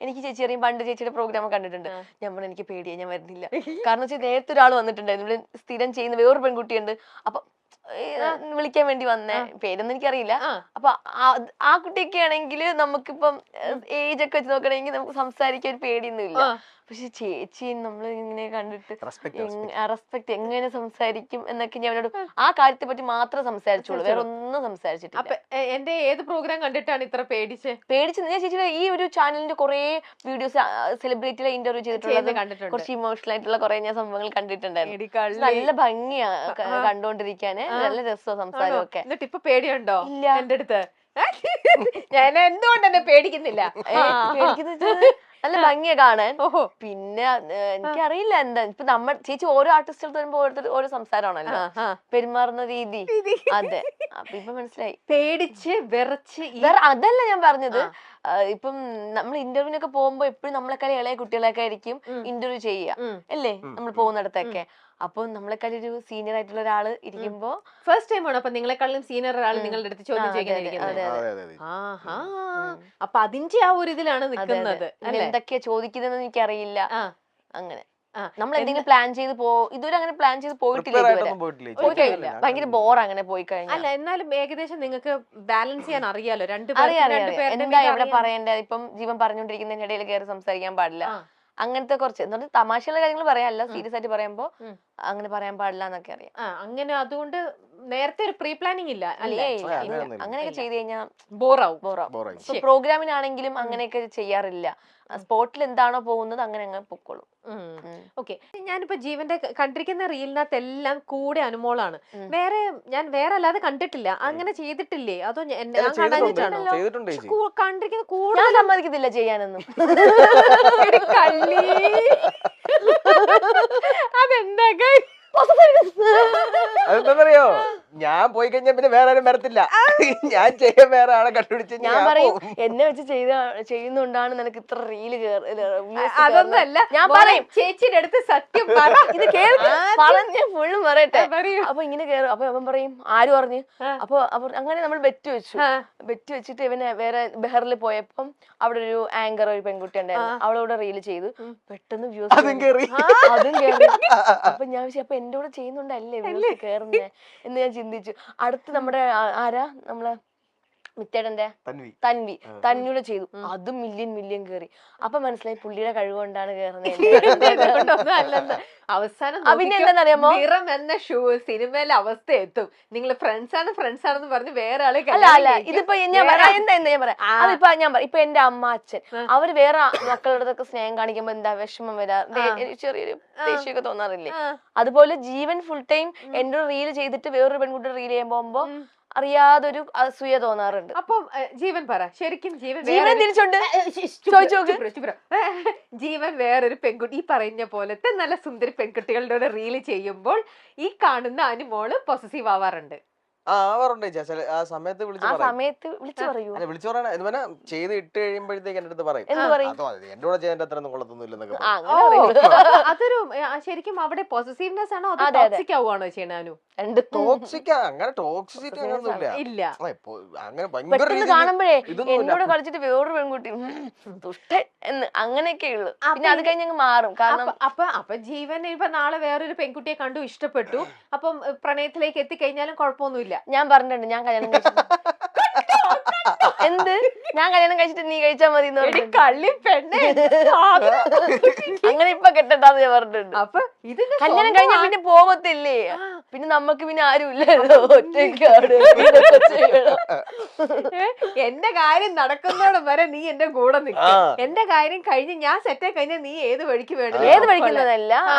എനിക്ക് ചേച്ചി അറിയാം, പണ്ട് ചേച്ചിയുടെ പ്രോഗ്രാം കണ്ടിട്ടുണ്ട്. ഞാൻ പറഞ്ഞു എനിക്ക് പേടിയാ, ഞാൻ വരുന്നില്ല. കാരണം വെച്ചാൽ നേരത്തെ ഒരാൾ വന്നിട്ടുണ്ടായിരുന്നു, ഇവിടെ സ്ഥിരം ചെയ്യുന്ന വേറൊരു പെൺകുട്ടിയുണ്ട്. അപ്പൊ വിളിക്കാൻ വേണ്ടി വന്നേ, പേരൊന്നും എനിക്കറിയില്ല. അപ്പൊ ആ കുട്ടിയൊക്കെ ആണെങ്കിൽ നമുക്കിപ്പം ഏജ് ഒക്കെ വെച്ച് നോക്കണമെങ്കിൽ നമുക്ക് സംസാരിക്കാൻ ഒരു പേടിയൊന്നും ഇല്ല. പക്ഷെ ചേച്ചി നമ്മൾ ഇങ്ങനെ കണ്ടിട്ട് റെസ്പെക്ട് എങ്ങനെ സംസാരിക്കും എന്നൊക്കെ ഞാൻ അവരോട് ആ കാര്യത്തെ പറ്റി മാത്രം സംസാരിച്ചോളൂ, വേറെ ഒന്നും സംസാരിച്ചിട്ടില്ല. അപ്പൊ എന്റെ ഏത് പ്രോഗ്രാം കണ്ടിട്ടാണ് ഇത്ര പേടിച്ച് ഞാൻ ചേച്ചിയുടെ ഈ ഒരു ചാനലിന്റെ കുറെ വീഡിയോസ് സെലിബ്രിറ്റികളെ ഇന്റർവ്യൂ ചെയ്തിട്ടുള്ളത് കണ്ടിട്ടുണ്ട്. കുറച്ച് ഇമോഷണൽ ആയിട്ടുള്ള കുറെ ഞാൻ സംഭവങ്ങൾ കണ്ടിട്ടുണ്ടായിരുന്നു. നല്ല ഭംഗിയാ കണ്ടോണ്ടിരിക്കാന്, നല്ല രസമാണ് സംസാരം ഒക്കെ. എന്നിട്ട് ഇപ്പൊ പേടിയുണ്ടോ ഇല്ല എന്റെ അടുത്ത്? ഞാൻ എന്തുകൊണ്ട് എന്നെ പേടിക്കുന്നില്ല? നല്ല ഭംഗിയാ കാണാൻ. പിന്നെ എനിക്കറിയില്ല എന്താ ഇപ്പൊ ചേച്ചി ഓരോ ആർട്ടിസ്റ്റ് വരുമ്പോ ഓരോ സംസാരമാണല്ലോ, പെരുമാറുന്ന രീതി. അതെ, അപ്പൊ ഇപ്പൊ മനസ്സിലായി. പേടിച്ച് വിറച്ച് അതല്ല ഞാൻ പറഞ്ഞത്. ഇപ്പം നമ്മൾ ഇന്റർവ്യൂവിനൊക്കെ പോകുമ്പോ എപ്പോഴും നമ്മളെക്കാളും ഇളയ കുട്ടികളൊക്കെ ആയിരിക്കും ഇന്റർവ്യൂ ചെയ്യുക അല്ലേ, നമ്മൾ പോകുന്നിടത്തൊക്കെ. അപ്പൊ നമ്മളെക്കാളും ഒരു സീനിയർ ആയിട്ടുള്ള ഒരാള് ഇരിക്കുമ്പോ ഫസ്റ്റ് ടൈം ആണ് അപ്പൊ നിങ്ങളെക്കാളും സീനിയർ ഒരാൾ നിങ്ങളുടെ അടുത്ത് ചോദ്യം ചെയ്യാനിരിക്കുന്നത്. അപ്പൊ അതിന്റെ ആ ഒരു ഇതിലാണ് നിൽക്കുന്നത്. എന്തൊക്കെയാ ചോദിക്കുന്നതെന്ന് എനിക്കറിയില്ല. അങ്ങനെ നമ്മൾ എന്തെങ്കിലും പ്ലാൻ ചെയ്ത് ഇതുവരെ അങ്ങനെ പ്ലാൻ ചെയ്ത് പോയിട്ടില്ല. ഭയങ്കര ബോർ അങ്ങനെ പോയി കഴിഞ്ഞാൽ. അല്ല, എന്നാലും ഏകദേശം നിങ്ങൾക്ക് ബാലൻസ് ചെയ്യാൻ അറിയാലോ, എന്താ എവിടെ പറയണ്ടേ. ഇപ്പം ജീവൻ പറഞ്ഞോണ്ടിരിക്കുന്നതിന്റെ ഇടയിൽ കയറി സംസാരിക്കാൻ പാടില്ല, അങ്ങനത്തെ കുറച്ച് എന്ന് പറഞ്ഞാൽ തമാശയുള്ള കാര്യങ്ങൾ പറയാനല്ല, സീരിയസ് ആയിട്ട് പറയുമ്പോ അങ്ങനെ പറയാൻ പാടില്ല എന്നൊക്കെ അറിയാം. അങ്ങനെ അതുകൊണ്ട് നേരത്തെ ഒരു പ്രീ പ്ലാനിങ് ഇല്ല അല്ലേ? അങ്ങനെയൊക്കെ ചെയ്ത് കഴിഞ്ഞാൽ ബോറാവും. പ്രോഗ്രാമിനാണെങ്കിലും അങ്ങനെയൊക്കെ ചെയ്യാറില്ല. സ്പോട്ടിൽ എന്താണോ പോകുന്നത് അങ്ങനെ അങ്ങ് പൊക്കോളും. ഓക്കെ, ഞാനിപ്പോ ജീവന്റെ കണ്ടിരിക്കുന്ന റീലിനകത്ത് എല്ലാം കൂടെ അനുമോളാണ്. ഞാൻ വേറെ അല്ലാതെ കണ്ടിട്ടില്ല. അങ്ങനെ ചെയ്തിട്ടില്ലേ? അതോ കണ്ടിരിക്കുന്ന കൂടുതൽ സമ്മതിക്കത്തില്ല ചെയ്യാനൊന്നും. അതെന്താ അതെന്താന്നറിയോ, ഞാൻ പോയി കഴിഞ്ഞാൽ പിന്നെ വേറെ ആരും വരത്തില്ല. ഞാൻ ചെയ്യാൻ വേറെ ആളെ കണ്ടുപിടിച്ച് ഞാൻ പറയും എന്നെ വെച്ച് ചെയ്യുന്നോണ്ടാണ് നിനക്ക് ഇത്ര റീല്. അതൊന്നല്ല, ഞാൻ പറയും ചേച്ചിയുടെ അടുത്ത് സത്യം ഇത് പറഞ്ഞ ഫുള്ളും പറയട്ടെ. അപ്പൊ ഇങ്ങനെ കേറും. അപ്പൊ അവൻ പറയും ആര് പറഞ്ഞു? അപ്പൊ അങ്ങനെ നമ്മൾ ബെറ്റ് വെച്ചിട്ട് ഇവനെ വേറെ ബെഹറിൽ പോയപ്പം അവിടെ ഒരു ആങ്കർ ഒരു പെൺകുട്ടി ഉണ്ടായിരുന്നു, അവളോട് റീല് ചെയ്തു. പെട്ടെന്ന് വ്യൂസ് അതും കേറി. അപ്പൊ ഞാൻ അപ്പൊ എന്റെ കൂടെ ചെയ്യുന്നുണ്ടല്ലേ വ്യൂസ് കേറുന്നേ എന്ന് ഞാൻ ചിന്തിച്ചു. അടുത്ത് നമ്മുടെ ആരാ നമ്മളെ മിത്തേടന്റെ തൻവിയുടെ ചെയ്തു, അതും മില്യൺ കേറി. അപ്പൊ മനസ്സിലായി പുള്ളിയുടെ കഴിവുകൊണ്ടാണ് കേറുന്നത്. അവസാനം പിന്നെ എന്താണെന്നറിയാമോ, എന്ന ഷൂ സിനിമയിലെ അവസ്ഥ എത്തും. നിങ്ങൾ ഫ്രണ്ട്സ് ആണെന്ന് പറഞ്ഞ് വേറെ ആളെ അല്ല ഇതിപ്പോ ഞാൻ പറയാം. ഇപ്പൊ എന്റെ അമ്മ അച്ഛൻ അവര് വേറെ മക്കളുടെ അടുത്തൊക്കെ സ്നേഹം കാണിക്കുമ്പോ എന്താ വിഷമം വരാ, ചെറിയൊരു ദേഷ്യമൊക്കെ തോന്നാറില്ലേ? അതുപോലെ ജീവൻ ഫുൾ ടൈം എന്റെ റീല് ചെയ്തിട്ട് വേറൊരു പെൺകുട്ടി റീൽ ചെയ്യാൻ പോകുമ്പോ അറിയാതൊരു അസൂയ തോന്നാറുണ്ട്. അപ്പം ജീവൻ പറ, ശരിക്കും ജീവൻ തിരിച്ചുണ്ട് ജീവൻ വേറൊരു പെൺകുട്ടി ഈ പറയുന്ന പോലത്തെ നല്ല സുന്ദരി പെൺകുട്ടികളുടെ റീല് ചെയ്യുമ്പോൾ ഈ കാണുന്ന അനുമോള് പൊസസീവ് ആവാറുണ്ട്. ആ സമയത്ത് വിളിച്ചു പറയൂ. വിളിച്ചു പറയാ ചെയ്ത് ഇട്ട് കഴിയുമ്പോഴത്തേക്ക് എന്റെ അടുത്ത് പറയും എന്റെ കൂടെ ചെയ്തതിന്റെ അത്ര ഒന്നും കൊള്ളത്തൊന്നുമില്ലെന്നൊക്കെ. അതൊരു ശരിക്കും അവിടെ പോസസീവ്നെസ് ആണോ അതോ ടോക്സിക് ആവുകയാണോ ചെയ്യണു? രണ്ട് ടോക്സിക് അങ്ങനെ ടോക്സിസിറ്റി അങ്ങനൊന്നുമില്ല ഇല്ല. അങ്ങനെ ഭയങ്കര പെട്ടെന്ന് രീതിയിൽ കാണുമ്പോഴേ ഇതൊന്നുമില്ല. എന്നോട് കളിച്ചിട്ട് വേറൊരു പെൺകുട്ടി ദുഷ്ടൻ എന്ന് അങ്ങനെയൊക്കെ ഉള്ളു. പിന്നെ അത് കഴിഞ്ഞ് അങ്ങ് മാറും. കാരണം അപ്പൊ ജീവൻ ഇപ്പൊ നാളെ വേറൊരു പെൺകുട്ടിയെ കണ്ടു ഇഷ്ടപ്പെട്ടു, അപ്പം പ്രണയത്തിലേക്ക് എത്തിക്കഴിഞ്ഞാലും കുഴപ്പമൊന്നുമില്ല. ഞാൻ പറഞ്ഞിട്ടുണ്ട് ഞാൻ കല്യാണം കഴിച്ചിട്ട് എന്ത് ഞാൻ കല്യാണം കഴിച്ചിട്ട് നീ കഴിച്ചാ മതി എന്ന് പറഞ്ഞു. കള്ളി പെണ്ണെ അങ്ങനെ ഇപ്പൊ കെട്ടണ്ടാന്ന് ഞാൻ പറഞ്ഞിട്ടുണ്ട്. അപ്പൊ ഇതിന്റെ കല്യാണം കഴിഞ്ഞാൽ പിന്നെ പോകത്തില്ലേ, പിന്നെ നമുക്ക് പിന്നെ ആരും ഇല്ലല്ലോ, ഒറ്റയ്ക്കാണ്. എന്റെ കാര്യം നടക്കുന്നോളം വരെ നീ എന്റെ കൂടെ നിൽക്കും. എന്റെ കാര്യം കഴിഞ്ഞ് ഞാൻ സെറ്റായി കഴിഞ്ഞാൽ നീ ഏത് വഴിക്ക് വേണം. ഏത് വഴിക്കുന്നതല്ല,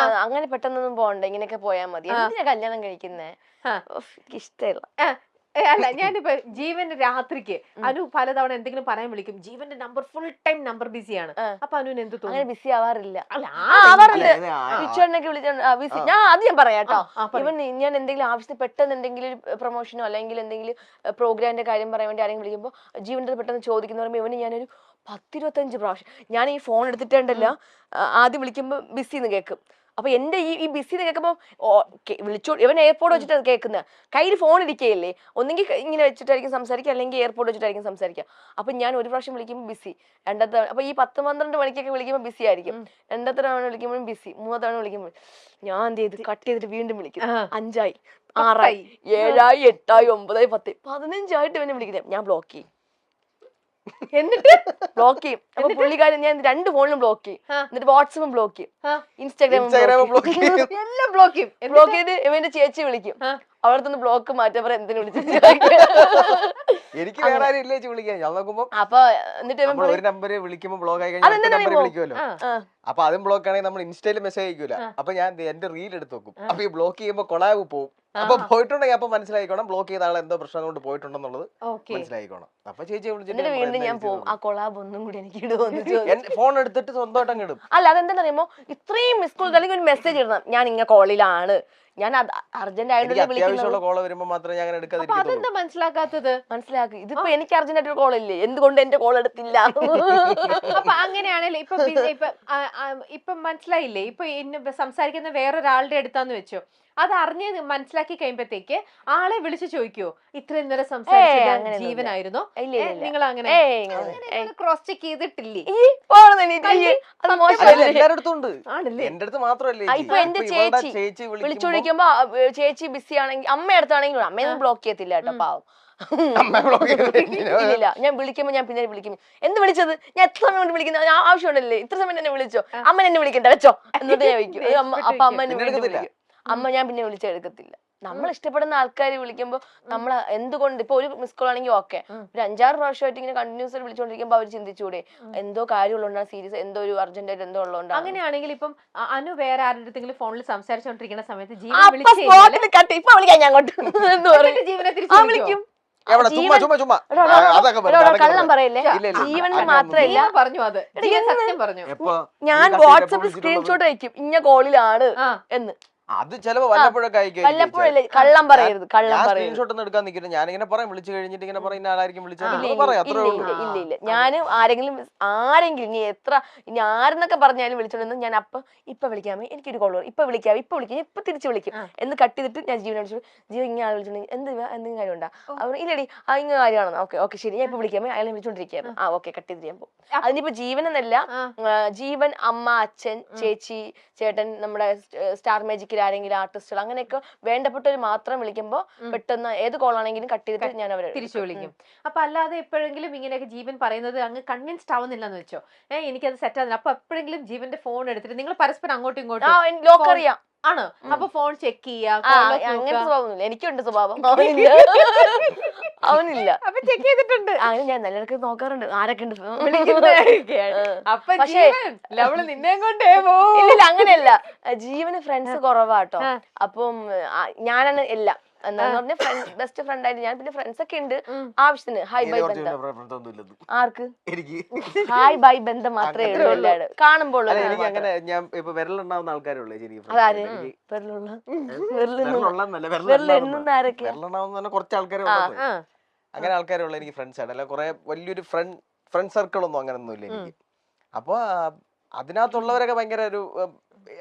അങ്ങനെ പെട്ടെന്നൊന്നും പോകണ്ട, ഇങ്ങനെയൊക്കെ പോയാൽ മതി. എന്തിനാ കല്യാണം കഴിക്കുന്നേ, എനിക്ക് ഇഷ്ടമല്ല. അല്ല ഞാനിപ്പോ ജീവന്റെ രാത്രിക്ക് അനു പലതവണ എന്തെങ്കിലും പറയാൻ വിളിക്കും, ജീവന്റെ നമ്പർ ഫുൾ ടൈം നമ്പർ ബിസിയാണ്. അപ്പൊ അനുവിന് എന്ത് തോന്നുന്നു? അങ്ങനെ ബിസി ആവാറില്ല. അല്ല, ആവാറുണ്ട്. വിച്ചുവണ്ണൊക്കെ വിളിച്ചു ഞാൻ ആദ്യം പറയാം കേട്ടോ. ഇവൻ ഞാൻ എന്തെങ്കിലും ആവശ്യത്തിന് പെട്ടെന്ന് എന്തെങ്കിലും പ്രൊമോഷനോ അല്ലെങ്കിൽ എന്തെങ്കിലും പ്രോഗ്രാമിന്റെ കാര്യം പറയാൻ വേണ്ടി ആരെങ്കിലും വിളിക്കുമ്പോൾ ജീവന്റെ പെട്ടെന്ന് ചോദിക്കുന്ന പറയുമ്പോൾ ഇവന് ഞാനൊരു 10-25 പ്രാവശ്യം ഞാൻ ഈ ഫോൺ എടുത്തിട്ടുണ്ടല്ലോ, ആദ്യം വിളിക്കുമ്പോൾ ബിസി എന്ന് കേൾക്കും. അപ്പൊ എന്റെ ഈ ബിസി എന്ന് കേൾക്കുമ്പോൾ വിളിച്ചോ, ഇവൻ എയർപോർട്ട് വെച്ചിട്ട് കേൾക്കുന്നത്, കയ്യിൽ ഫോൺ ഇരിക്കുകയല്ലേ, ഒന്നെങ്കിൽ ഇങ്ങനെ വെച്ചിട്ടായിരിക്കും സംസാരിക്കുക, അല്ലെങ്കിൽ എയർപോർട്ട് വെച്ചിട്ടായിരിക്കും സംസാരിക്കുക. അപ്പൊ ഞാൻ ഒരു പ്രാവശ്യം വിളിക്കുമ്പോൾ ബിസി, രണ്ടാമത്തെ അപ്പൊ ഈ 10-12 മണിക്കൊക്കെ വിളിക്കുമ്പോൾ ബിസി ആയിരിക്കും, രണ്ടാമത്തെ തവണ വിളിക്കുമ്പോഴും ബിസി, മൂന്നാമത്തെ തവണ വിളിക്കുമ്പോൾ ഞാൻ എന്ത് ചെയ്ത് കട്ട് ചെയ്തിട്ട് വീണ്ടും വിളിക്കും. 5 ആയി, 6 ആയി, 7 ആയി, 8 ആയി, 9 ആയി, 10 ആയി, 15 ആയിട്ട് ഇവനെ വിളിക്കുന്നത് ഞാൻ ബ്ലോക്ക് ചെയ്യും. എന്നിട്ട് ബ്ലോക്ക് ചെയ്യും. അപ്പൊ പുള്ളിക്കാരൻ ഞാൻ 2 ഫോണിലും ബ്ലോക്ക് ചെയ്യും, എന്നിട്ട് വാട്സപ്പും ബ്ലോക്ക് ചെയ്യും, ഇൻസ്റ്റാഗ്രാമും ബ്ലോക്ക് ചെയ്യും. എല്ലാം ബ്ലോക്ക് ചെയ്യും. ബ്ലോക്ക് ചെയ്ത് ഇവന്റെ ചേച്ചി വിളിക്കും, അവിടുത്തെ ബ്ലോക്ക് മാറ്റാൻ പറയാൻ എന്തിനു വിളിച്ചിട്ട് എനിക്ക് വേറെ ആരും ഇല്ലേ വിളിക്കാൻ. ഞാൻ നോക്കുമ്പോ അപ്പൊ എന്നിട്ട് ഒരു നമ്പർ വിളിക്കുമ്പോ ബ്ലോക്ക് ആയി കഴിഞ്ഞാൽ വിളിക്കുമല്ലോ. അപ്പൊ അതും ബ്ലോക്ക് ആണെങ്കിൽ നമ്മൾ ഇൻസ്റ്റയിൽ മെസ്സേജ് അയക്കൂല. അപ്പൊ ഞാൻ എന്റെ റീൽ എടുത്ത് നോക്കും. അപ്പൊ ഈ ബ്ലോക്ക് ചെയ്യുമ്പോ കൊളാവ് പോവും. അപ്പൊ പോയിട്ടുണ്ടെങ്കിൽ അപ്പൊ മനസ്സിലായിക്കോണം ബ്ലോക്ക് ചെയ്ത ആൾ എന്തോ പ്രശ്നം കൊണ്ട് പോയിട്ടുണ്ടെന്നുള്ളത് മനസ്സിലായിക്കോണം. അപ്പൊ ചേച്ചി എന്നിട്ട് വീണ്ടും ഞാൻ പോകും, ആ കൊളാബ് ഒന്നും കൂടി എനിക്ക് ഇടുമെന്ന് ഫോൺ എടുത്തിട്ട് സ്വന്തമായിട്ട് ഇടും. അല്ല അതെന്താ അറിയുമ്പോ ഇത്രയും മിസ് കോൾ അല്ലെങ്കിൽ ഒരു മെസ്സേജ് ഇടണം, ഞാൻ ഇങ്ങനെ കോളിലാണ്, ഞാൻ അർജന്റ് ആയിട്ട് അത്യാവശ്യമുള്ള കോള് വരുമ്പോ മാത്രമേ ഞാൻ എടുക്കാതിരിക്കുള്ളൂ. അതെന്താ മനസ്സിലാക്കാത്തത്? മനസ്സിലാക്കി. ഇതിപ്പോ എനിക്ക് അർജന്റ് ആയിട്ട് കോൾ ഇല്ലേ, എന്തുകൊണ്ട് എന്റെ കോൾ എടുത്തില്ല? അപ്പൊ അങ്ങനെയാണല്ലേ ഇപ്പൊ മനസ്സിലായില്ലേ, ഇപ്പൊ സംസാരിക്കുന്ന വേറൊരാളുടെ അടുത്താന്ന് വെച്ചോ, അത് അറിഞ്ഞ് മനസ്സിലാക്കി കഴിയുമ്പത്തേക്ക് ആളെ വിളിച്ചു ചോദിക്കോ, ഇത്രയും നേരം സംസാരിച്ചത് ജീവനായിരുന്നോ? നിങ്ങൾ അങ്ങനെ ക്രോസ് ചെക്ക് ചെയ്തിട്ടില്ലേ? എല്ലായിടത്തും ഉണ്ട്, എന്റെ അടുത്ത് മാത്രമല്ലേ. ഇപ്പൊ എന്റെ ചേച്ചി വിളിച്ചോടിക്കുമ്പോ ചേച്ചി ബിസി ആണെങ്കിൽ അമ്മ അടുത്താണെങ്കിൽ അമ്മയൊന്നും ബ്ലോക്ക് ചെയ്യത്തില്ല കേട്ടോ, പാവം. ഇല്ല ഞാൻ വിളിക്കുമ്പോ ഞാൻ പിന്നെ വിളിക്കും, എന്ത് വിളിച്ചത്, ഞാൻ എത്ര സമയം കൊണ്ട് വിളിക്കുന്നത്, ആവശ്യമുണ്ടല്ലേ, ഇത്ര സമയം എന്നെ വിളിച്ചോ, അമ്മ എന്നെ വിളിക്കണ്ട വെച്ചോ എന്നിട്ട് ഞാൻ വിളിക്കും. അപ്പൊ അമ്മ എന്നെ വിളിക്കും, അമ്മ ഞാൻ പിന്നെ വിളിച്ചെടുക്കത്തില്ല. നമ്മൾ ഇഷ്ടപ്പെടുന്ന ആൾക്കാർ വിളിക്കുമ്പോ നമ്മൾ എന്തുകൊണ്ട് ഇപ്പൊ ഒരു മിസ് കോൾ ആണെങ്കിൽ ഓക്കെ, ഒരു 5-6 പ്രാവശ്യമായിട്ട് ഇങ്ങനെ കണ്ടിന്യൂസ് ആയിട്ട് വിളിച്ചോണ്ടിരിക്കുമ്പോ അവർ ചിന്തിച്ചൂടെ എന്തോ കാര്യമുള്ളതുകൊണ്ടാണ്, സീരിയസ് എന്തോ ഒരു അർജന്റ് ആയിട്ട് എന്തോ ഉള്ളതുകൊണ്ടാണ്. അങ്ങനെയാണെങ്കിൽ ഇപ്പം അനു വേറെ ആരുടെ അടുത്തെങ്കിലും ഫോണിൽ സംസാരിച്ചോണ്ടിരിക്കുന്ന സമയത്ത് ഇപ്പൊ വിളിക്കാൻ ഞാൻ അങ്ങോട്ട് ജീവനെ വിളിക്കും. കള്ളം പറയല്ലേ, ജീവന് മാത്രല്ല പറഞ്ഞു, അത് സത്യം പറഞ്ഞു. ഞാൻ വാട്സാപ്പിൽ സ്ക്രീൻഷോട്ട് അയക്കും ഇന്ന കോളിലാണ് എന്ന്. അത് ചിലപ്പോ വല്ലപ്പോഴൊക്കെ വല്ലപ്പോഴല്ലേ, കള്ളം പറയരുത്, കള്ളം സ്ക്രീൻഷോട്ട് ഒന്നും എടുക്കാൻ നിൽക്കില്ല. ഞാനിങ്ങനെ പറയാം, വിളിച്ചു കഴിഞ്ഞിട്ട് ഇങ്ങനെ പറയുന്ന ആളായിരിക്കും വിളിച്ചത് പറയാം, അത്രേ ഉള്ളൂ. ഇല്ല ഞാൻ ആരെങ്കിലും ഇനി എത്ര ഇനി ആരെന്നൊക്കെ പറഞ്ഞാലും വിളിച്ചോണ്ടെന്ന് ഞാൻ ഇപ്പൊ വിളിക്കാമേ, എനിക്കൊരു കോൾ ഇപ്പൊ വിളിക്കാം, ഇപ്പൊ തിരിച്ചു വിളിക്കും എന്ന് കട്ട് ചെയ്തിട്ട് ഞാൻ ജീവനെ വിളിച്ചു, ജീവൻ ഇങ്ങനെ ആൾ വിളിച്ചോണ്ടെങ്കിൽ എന്തെങ്കിലും കാര്യം ഉണ്ടാ, അവർ ഇല്ലടി ഇങ്ങനെ കാര്യമാണോ, ഓക്കെ ശരി ഞാൻ ഇപ്പൊ വിളിക്കാമേ, അയാളെ വിളിച്ചോണ്ടിരിക്കാമേ, ഓക്കെ കട്ട് ചെയ്തിട്ട് ഞാൻ പോകും. അതിനിപ്പോ ജീവനെന്നല്ല, ജീവൻ, അമ്മ, അച്ഛൻ, ചേച്ചി, ചേട്ടൻ, നമ്മുടെ സ്റ്റാർ മാജിക്കിൽ ആരെങ്കിലും ആർട്ടിസ്റ്റുകൾ അങ്ങനെയൊക്കെ വേണ്ടപ്പെട്ടവർ മാത്രം വിളിക്കുമ്പോ പെട്ടെന്ന് ഏത് കോളാണെങ്കിലും കട്ട് ചെയ്തിട്ട് ഞാൻ അവരെ തിരിച്ചു വിളിക്കും. അപ്പൊ അല്ലാതെ എപ്പോഴെങ്കിലും ഇങ്ങനെയൊക്കെ ജീവൻ പറയുന്നത് അങ്ങ് കൺവിൻസ്ഡ് ആവുന്നില്ലെന്ന് വെച്ചോ, എനിക്കത് സെറ്റ് ആവുന്നില്ല, അപ്പൊ എപ്പോഴെങ്കിലും ജീവന്റെ ഫോൺ എടുത്തിട്ട് നിങ്ങൾ പരസ്പരം അങ്ങോട്ടും ഇങ്ങോട്ടും ലോക്ക് അറിയാം ആണ്, അപ്പൊ ഫോൺ ചെക്ക് ചെയ്യാ, അങ്ങനത്തെ സ്വഭാവമൊന്നുമില്ല, എനിക്കുണ്ട് സ്വഭാവം, അവനില്ല. അപ്പൊ ചെക്ക് ചെയ്തിട്ടുണ്ട്, അങ്ങനെ ഞാൻ നല്ലതൊക്കെ നോക്കാറുണ്ട് ആരൊക്കെ ഉണ്ട്. പക്ഷേ നിന്നെ കൊണ്ടേ ഇല്ല അങ്ങനെയല്ല, ജീവന് ഫ്രണ്ട്സ് കുറവാട്ടോ. അപ്പം ഞാനാണ് എല്ലാം എന്താന്ന് പറഞ്ഞ ബെസ്റ്റ് ഫ്രണ്ട് ആയിട്ട് ഞാൻ, പിന്നെ ഫ്രണ്ട്സ് ഒക്കെ ഉണ്ട് ആവശ്യത്തിന്. ഹായ് ബൈ ബന്ധം ആർക്ക്, ഹായ് ബൈ ബന്ധം മാത്രമേ ഉള്ളൂ എല്ലാവരും കാണുമ്പോൾ. വിരലുണ്ടാവുന്ന ആൾക്കാരുള്ളൂ അതാര് കുറച്ച് ആൾക്കാരെ അങ്ങനെ ആൾക്കാരുള്ള എനിക്ക് ഫ്രണ്ട്സ് ആണ്. അല്ല കുറെ വലിയൊരു ഫ്രണ്ട് സർക്കിൾ ഒന്നും അങ്ങനെ ഒന്നും ഇല്ല എനിക്ക്. അപ്പൊ അതിനകത്തുള്ളവരൊക്കെ ഭയങ്കര ഒരു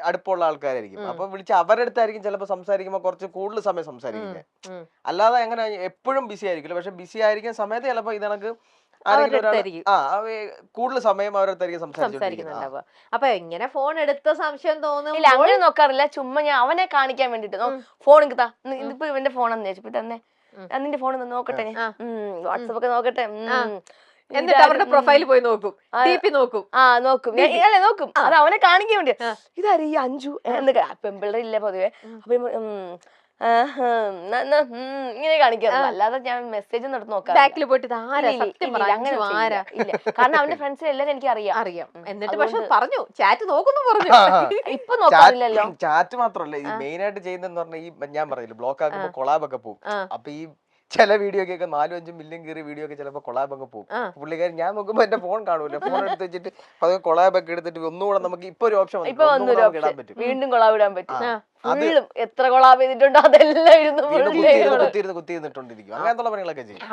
അടുപ്പമുള്ള ആൾക്കാരായിരിക്കും. അപ്പൊ വിളിച്ച് അവരുടെ അടുത്തായിരിക്കും ചിലപ്പോൾ സംസാരിക്കുമ്പോൾ കുറച്ച് കൂടുതൽ സമയം സംസാരിക്കുന്നത്. ഉം. അല്ലാതെ അങ്ങനെ എപ്പോഴും ബിസി ആയിരിക്കില്ല. പക്ഷെ ബിസി ആയിരിക്കുന്ന സമയത്ത് ചിലപ്പോൾ ഇതണക്ക് അവരുടെ അടുത്തായിരിക്കും. കൂടുതൽ സമയം അവരുടെ അടുത്തായിരിക്കും സംസാരിക്കുന്നത്. സംസാരിക്കുന്നുണ്ടാവുക. അപ്പൊ ഇങ്ങനെ ഫോൺ എടുത്ത സംശയം ഇല്ല തോന്നുന്നു. അങ്ങനെ നോക്കാറില്ല. ചുമ്മാ ഞാൻ അവനെ കാണിക്കാൻ വേണ്ടിട്ട് ഫോൺ താ ഇതിപ്പോ ഇവന്റെ ഫോണെന്ന് ചോദിച്ചു തന്നെ നിന്റെ ഫോൺ നോക്കട്ടെ വാട്സപ്പ് ഒക്കെ നോക്കട്ടെ എന്നിട്ട് അവരുടെ പ്രൊഫൈൽ പോയി നോക്കും, DP നോക്കും. നോക്കും അല്ലെ നോക്കും. അത് അവനെ കാണിക്കാൻ വേണ്ടി ഇതാരും ഈ അഞ്ചു എന്നൊക്കെ പെമ്പിള്ളേർ ഇല്ല പൊതുവെ. അപ്പൊ ഇങ്ങനെ കാണിക്കാറില്ല. അല്ലാതെ ഞാൻ മെസ്സേജ് നടത്തി നോക്കാം. ബാക്കിൽ പോയിട്ട് ഇത് ആരാ? സത്യം പറ, അങ്ങനെ അഞ്ജു ആരാ? ഇല്ല. കാരണം അവന്റെ ഫ്രണ്ട്സ് എല്ലാരും എനിക്ക് അറിയാം. എന്നിട്ട് പക്ഷെ പറഞ്ഞു ചാറ്റ് നോക്കുന്നു പറഞ്ഞു. ഇപ്പൊ നോക്കാറില്ലല്ലോ. ചാറ്റ് മാത്രമല്ല ഈ മെയിൻ ആയിട്ട് ചെയ്യുന്നതെന്ന് പറഞ്ഞാൽ ഈ ഞാൻ പറഞ്ഞില്ല ബ്ലോക്ക് ആക്കുമ്പോ കൊളാബ് ഒക്കെ പോകും. അപ്പൊ ഈ ചില വീഡിയോ ഒക്കെ 4-5 മില്യൺ കയറിയ വീഡിയോ ഒക്കെ ചിലപ്പോൾ കൊളാബ് ഒക്കെ പോകും. പുള്ളിക്കാരൻ ഞാൻ നോക്കുമ്പോ എന്റെ ഫോൺ കാണൂല. ഫോൺ എടുത്ത് വെച്ചിട്ട് അത് കൊളാബ് ഒക്കെ എടുത്തിട്ട് ഒന്നുകൂടെ നമുക്ക് ഇപ്പൊ ഒരു ഓപ്ഷൻ ഇടാൻ പറ്റും. വീണ്ടും കൊളാബ് ഇടാൻ പറ്റും. ഫുള്ളും എത്ര കൊളാബ് ചെയ്തിട്ടുണ്ടോ അതെല്ലാം ഇരുന്ന് കുത്തിയിരുന്നിട്ടുണ്ടിരിക്കും. അങ്ങനത്തെ പണികളൊക്കെ ചെയ്യും.